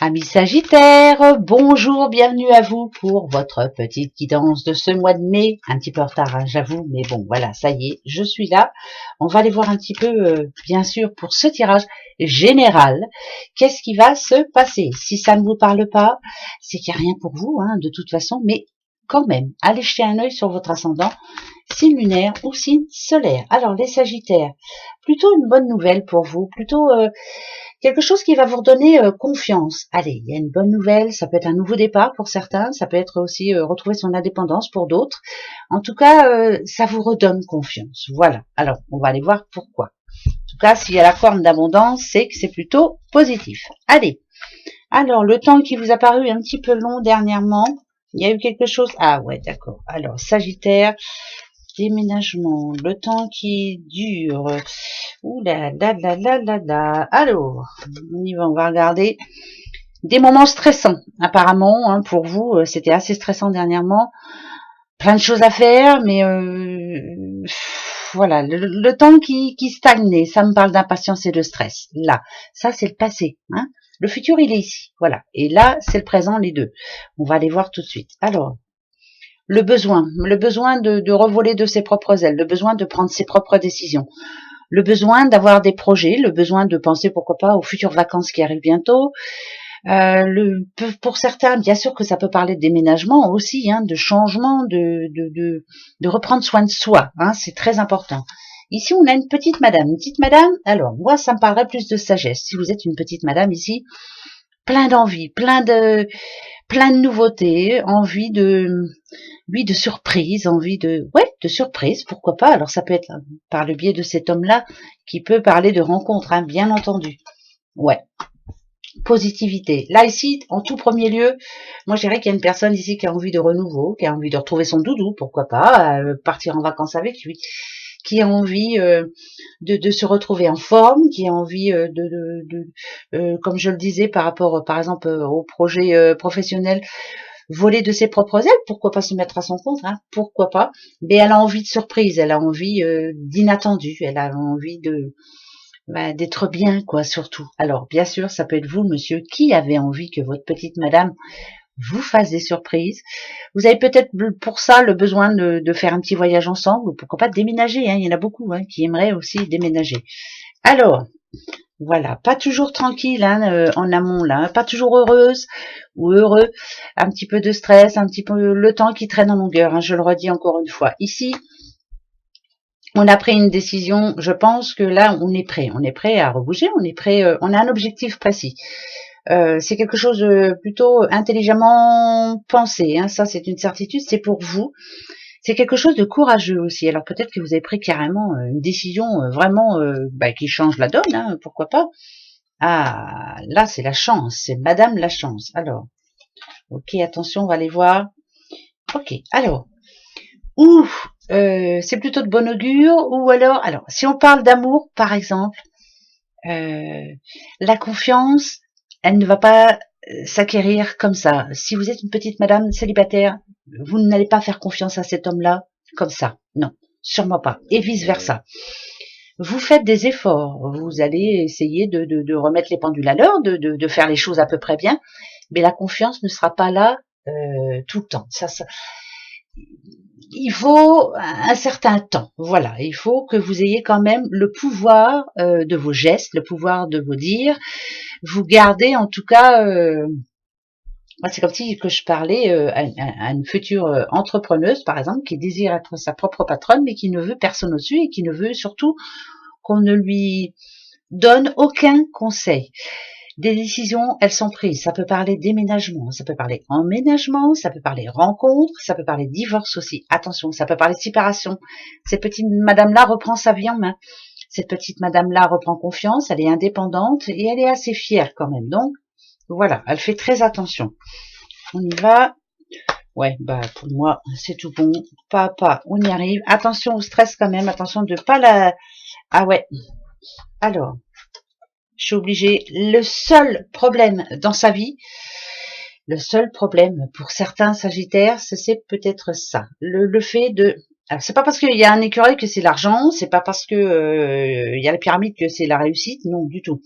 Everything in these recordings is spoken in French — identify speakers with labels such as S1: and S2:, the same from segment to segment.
S1: Amis Sagittaires, bonjour, bienvenue à vous pour votre petite guidance de ce mois de mai. Un petit peu en retard, hein, j'avoue, mais bon, voilà, ça y est, je suis là. On va aller voir un petit peu, bien sûr, pour ce tirage général, qu'est-ce qui va se passer. Si ça ne vous parle pas, c'est qu'il n'y a rien pour vous, hein, de toute façon, mais quand même, allez jeter un œil sur votre ascendant, signe lunaire ou signe solaire. Alors, les Sagittaires, plutôt une bonne nouvelle pour vous, plutôt... quelque chose qui va vous redonner confiance. Allez, il y a une bonne nouvelle, ça peut être un nouveau départ pour certains, ça peut être aussi retrouver son indépendance pour d'autres. En tout cas, ça vous redonne confiance. Voilà. Alors, on va aller voir pourquoi. En tout cas, s'il y a la forme d'abondance, c'est que c'est plutôt positif. Allez. Alors, le temps qui vous a paru un petit peu long dernièrement, il y a eu quelque chose... Ah ouais, d'accord. Alors, Sagittaire, déménagement, le temps qui dure. Ouh là là là là là là. Alors, on y va, on va regarder. Des moments stressants, apparemment, hein, pour vous, c'était assez stressant dernièrement. Plein de choses à faire, mais voilà, le temps qui stagnait, ça me parle d'impatience et de stress. Là, ça c'est le passé, hein. Le futur, il est ici, voilà. Et là, c'est le présent, les deux. On va aller voir tout de suite. Alors, le besoin de revoler de ses propres ailes, le besoin de prendre ses propres décisions, le besoin d'avoir des projets, le besoin de penser pourquoi pas aux futures vacances qui arrivent bientôt. Pour certains, bien sûr que ça peut parler de déménagement aussi, hein, de changement, de reprendre soin de soi, hein, c'est très important. Ici, on a une petite madame. Une petite madame, alors moi, ça me parlerait plus de sagesse. Si vous êtes une petite madame ici, plein d'envie, plein de nouveautés, envie de surprise, de surprise, pourquoi pas. Alors ça peut être par le biais de cet homme-là qui peut parler de rencontre, hein, bien entendu. Ouais. Positivité. Là ici, en tout premier lieu, moi je dirais qu'il y a une personne ici qui a envie de renouveau, qui a envie de retrouver son doudou, pourquoi pas, partir en vacances avec lui, qui a envie de se retrouver en forme, qui a envie comme je le disais par rapport par exemple au projet professionnel, voler de ses propres ailes, pourquoi pas se mettre à son compte, hein, pourquoi pas, mais elle a envie de surprise, elle a envie d'inattendu, elle a envie d'être bien, quoi, surtout. Alors, bien sûr, ça peut être vous, monsieur, qui avez envie que votre petite madame vous fasse des surprises. Vous avez peut-être pour ça le besoin de faire un petit voyage ensemble, ou pourquoi pas déménager, hein. Il y en a beaucoup hein, qui aimeraient aussi déménager. Alors, voilà, pas toujours tranquille hein, en amont là, hein, pas toujours heureuse ou heureux, un petit peu de stress, un petit peu le temps qui traîne en longueur, hein, je le redis encore une fois. Ici, on a pris une décision, je pense que là, on est prêt à rebouger, on est prêt, on a un objectif précis. C'est quelque chose de plutôt intelligemment pensé, hein, ça c'est une certitude, c'est pour vous. C'est quelque chose de courageux aussi. Alors peut-être que vous avez pris carrément une décision vraiment qui change la donne, hein, pourquoi pas. Ah, là c'est la chance, c'est Madame la chance. Alors, ok, attention, on va aller voir. Ok, alors, c'est plutôt de bon augure, ou alors si on parle d'amour, par exemple, la confiance, elle ne va pas s'acquérir comme ça. Si vous êtes une petite madame célibataire, vous n'allez pas faire confiance à cet homme-là comme ça. Non, sûrement pas. Et vice-versa. Vous faites des efforts. Vous allez essayer de remettre les pendules à l'heure, de faire les choses à peu près bien. Mais la confiance ne sera pas là tout le temps. Ça, il faut un certain temps. Voilà, il faut que vous ayez quand même le pouvoir de vos gestes, le pouvoir de vos dires. Vous gardez en tout cas, c'est comme si que je parlais à une future entrepreneuse, par exemple, qui désire être sa propre patronne, mais qui ne veut personne au-dessus et qui ne veut surtout qu'on ne lui donne aucun conseil. Des décisions, elles sont prises. Ça peut parler déménagement, ça peut parler emménagement, ça peut parler rencontre, ça peut parler divorce aussi. Attention, ça peut parler séparation. Cette petite madame-là reprend sa vie en main. Cette petite madame-là reprend confiance, elle est indépendante et elle est assez fière quand même. Donc, voilà, elle fait très attention. On y va. Ouais, pour moi, c'est tout bon. Pas, on y arrive. Attention au stress quand même, attention de pas la... Ah ouais. Alors, je suis obligée. Le seul problème dans sa vie, le seul problème pour certains sagittaires, c'est peut-être ça. Le fait de... Alors, c'est pas parce qu'il y a un écureuil que c'est l'argent, c'est pas parce que il y a la pyramide que c'est la réussite, non, du tout.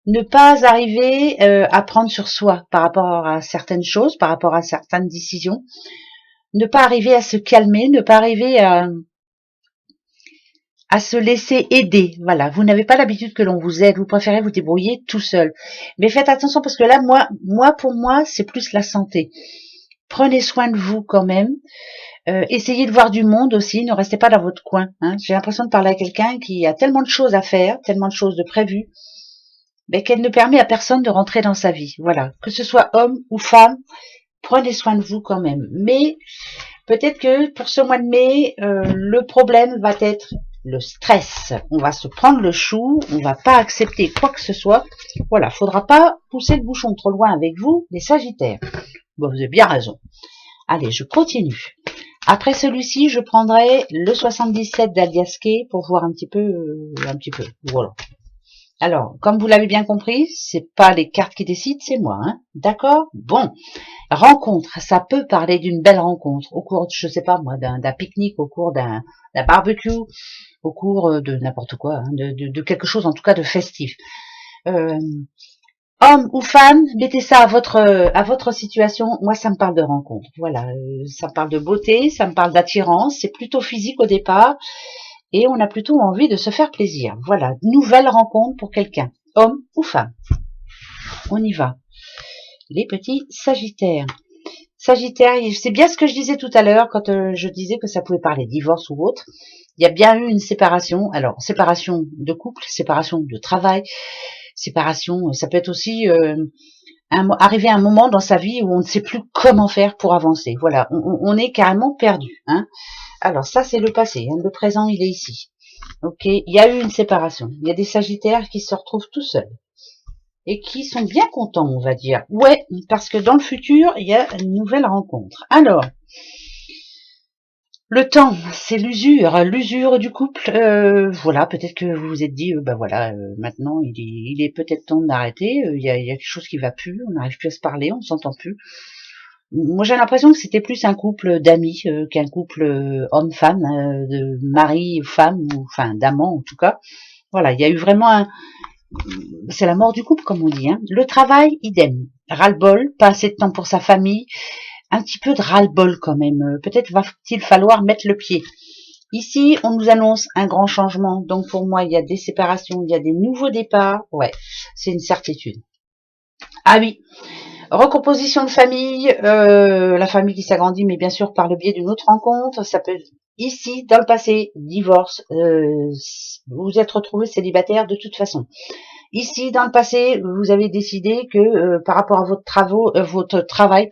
S1: ne pas arriver à prendre sur soi par rapport à certaines choses, par rapport à certaines décisions, ne pas arriver à se calmer, ne pas arriver à se laisser aider. Voilà, vous n'avez pas l'habitude que l'on vous aide, vous préférez vous débrouiller tout seul. Mais faites attention parce que là, pour moi, c'est plus la santé. Prenez soin de vous quand même. Essayez de voir du monde aussi, ne restez pas dans votre coin. Hein. J'ai l'impression de parler à quelqu'un qui a tellement de choses à faire, tellement de choses de prévues, qu'elle ne permet à personne de rentrer dans sa vie. Voilà, que ce soit homme ou femme, prenez soin de vous quand même. Mais peut-être que pour ce mois de mai, le problème va être le stress. On va se prendre le chou, on va pas accepter quoi que ce soit. Voilà, faudra pas pousser le bouchon trop loin avec vous, les Sagittaires. Bon, vous avez bien raison. Allez, je continue. Après celui-ci, je prendrai le 77 d'Aliaske pour voir un petit peu, voilà. Alors, comme vous l'avez bien compris, c'est pas les cartes qui décident, c'est moi, hein. D'accord? Bon. Rencontre, ça peut parler d'une belle rencontre au cours, je sais pas moi, d'un pique-nique, au cours d'un barbecue, au cours de n'importe quoi, hein, de quelque chose en tout cas de festif. Homme ou femme, mettez ça à votre situation. Moi, ça me parle de rencontre. Voilà, ça me parle de beauté, ça me parle d'attirance. C'est plutôt physique au départ, et on a plutôt envie de se faire plaisir. Voilà, nouvelle rencontre pour quelqu'un, homme ou femme. On y va. Les petits Sagittaires. Sagittaire, c'est bien ce que je disais tout à l'heure quand je disais que ça pouvait parler divorce ou autre. Il y a bien eu une séparation. Alors, séparation de couple, séparation de travail, séparation, ça peut être aussi arriver à un moment dans sa vie où on ne sait plus comment faire pour avancer. Voilà, on est carrément perdu. Hein. Alors ça, c'est le passé. Hein. Le présent, il est ici. Ok, il y a eu une séparation. Il y a des Sagittaires qui se retrouvent tout seuls et qui sont bien contents, on va dire. Ouais, parce que dans le futur, il y a une nouvelle rencontre. Alors, le temps, c'est l'usure du couple. Voilà, peut-être que vous vous êtes dit, voilà, maintenant, il est peut-être temps d'arrêter. Il y a quelque chose qui va plus, on n'arrive plus à se parler, on s'entend plus. Moi, j'ai l'impression que c'était plus un couple d'amis qu'un couple homme-femme, de mari-femme, ou enfin d'amant en tout cas. Voilà, il y a eu vraiment c'est la mort du couple, comme on dit. Hein. Le travail, idem. Ras-le-bol, pas assez de temps pour sa famille. Un petit peu de ras-le-bol quand même. Peut-être va-t-il falloir mettre le pied. Ici, on nous annonce un grand changement. Donc pour moi, il y a des séparations, il y a des nouveaux départs. Ouais, c'est une certitude. Ah oui, recomposition de famille, la famille qui s'agrandit, mais bien sûr par le biais d'une autre rencontre. Ça peut ici, dans le passé, divorce. Vous êtes retrouvé célibataire de toute façon. Ici, dans le passé, vous avez décidé que par rapport à votre travail,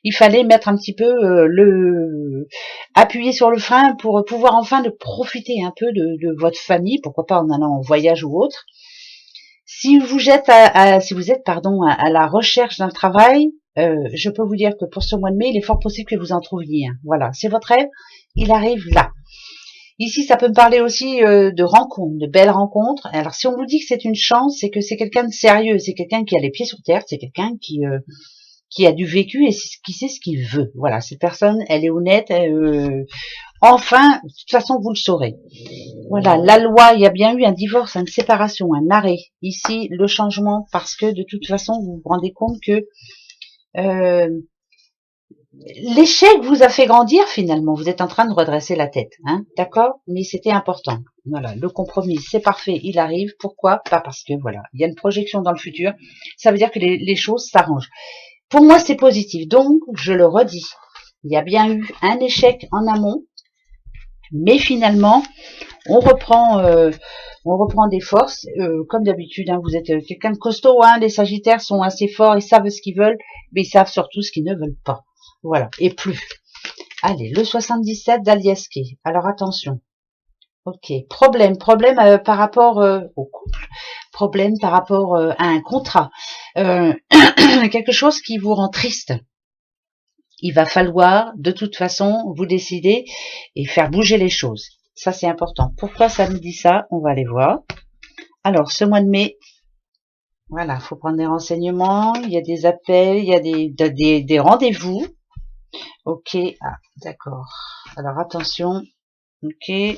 S1: il fallait mettre un petit peu appuyer sur le frein pour pouvoir enfin de profiter un peu de votre famille, pourquoi pas en allant en voyage ou autre. Si vous êtes à la recherche d'un travail, je peux vous dire que pour ce mois de mai, il est fort possible que vous en trouviez un. Voilà, c'est votre rêve, il arrive là. Ici, ça peut me parler aussi de rencontres, de belles rencontres. Alors, si on vous dit que c'est une chance, c'est que c'est quelqu'un de sérieux, c'est quelqu'un qui a les pieds sur terre, c'est quelqu'un qui a du vécu et qui sait ce qu'il veut. Voilà, cette personne, elle est honnête. Enfin, de toute façon, vous le saurez. Voilà, la loi, il y a bien eu un divorce, une séparation, un arrêt. Ici, le changement, parce que de toute façon, vous vous rendez compte que l'échec vous a fait grandir finalement. Vous êtes en train de redresser la tête, hein, d'accord? Mais c'était important. Voilà, le compromis, c'est parfait, il arrive. Pourquoi? Pas parce que voilà, il y a une projection dans le futur. Ça veut dire que les choses s'arrangent. Pour moi, c'est positif. Donc, je le redis, il y a bien eu un échec en amont, mais finalement, on reprend des forces. Comme d'habitude, hein, vous êtes quelqu'un de costaud. Hein, les Sagittaires sont assez forts, ils savent ce qu'ils veulent, mais ils savent surtout ce qu'ils ne veulent pas. Voilà, et plus. Allez, le 77 d'Aliaske. Alors attention. Ok, problème par rapport au couple, problème par rapport à un contrat, quelque chose qui vous rend triste. Il va falloir de toute façon vous décider et faire bouger les choses. Ça c'est important. Pourquoi ça nous dit ça? On va aller voir. Alors ce mois de mai, voilà, faut prendre des renseignements, il y a des appels, il y a des rendez-vous. Ok, ah, d'accord. Alors attention, ok.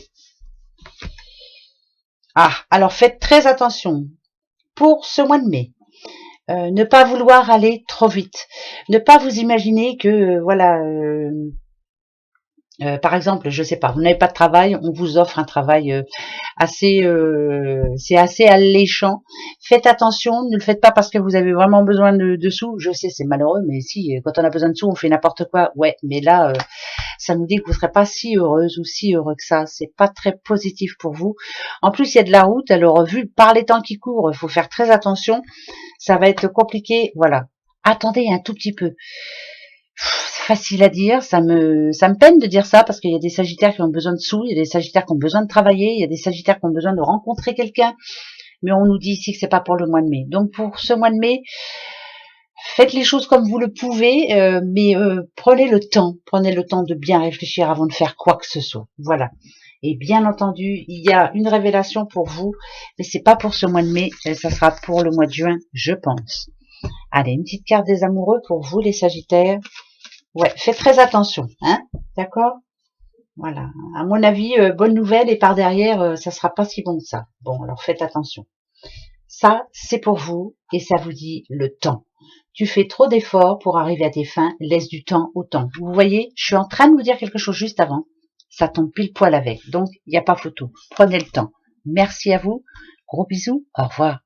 S1: Ah, alors faites très attention. pour ce mois de mai. Ne pas vouloir aller trop vite. Ne pas vous imaginer que, voilà... par exemple, je sais pas, vous n'avez pas de travail, on vous offre un travail c'est assez alléchant. Faites attention, ne le faites pas parce que vous avez vraiment besoin de sous. Je sais, c'est malheureux, mais si, quand on a besoin de sous, on fait n'importe quoi. Ouais, mais là, ça nous dit que vous serez pas si heureuse ou si heureux que ça. C'est pas très positif pour vous. En plus, il y a de la route, alors vu par les temps qui courent, il faut faire très attention. Ça va être compliqué. Voilà. Attendez un tout petit peu. C'est facile à dire, ça me peine de dire ça parce qu'il y a des sagittaires qui ont besoin de sous, il y a des sagittaires qui ont besoin de travailler, il y a des sagittaires qui ont besoin de rencontrer quelqu'un, mais on nous dit ici que c'est pas pour le mois de mai. Donc pour ce mois de mai, faites les choses comme vous le pouvez, mais prenez le temps de bien réfléchir avant de faire quoi que ce soit. Voilà. Et bien entendu, il y a une révélation pour vous, mais c'est pas pour ce mois de mai, ça sera pour le mois de juin, je pense. Allez, une petite carte des amoureux pour vous les sagittaires. Ouais, faites très attention, hein, d'accord? Voilà. À mon avis, bonne nouvelle et par derrière, ça sera pas si bon que ça. Bon, alors faites attention. Ça, c'est pour vous et ça vous dit le temps. Tu fais trop d'efforts pour arriver à tes fins, laisse du temps au temps. Vous voyez, je suis en train de vous dire quelque chose juste avant. Ça tombe pile poil avec. Donc, il n'y a pas photo. Prenez le temps. Merci à vous. Gros bisous. Au revoir.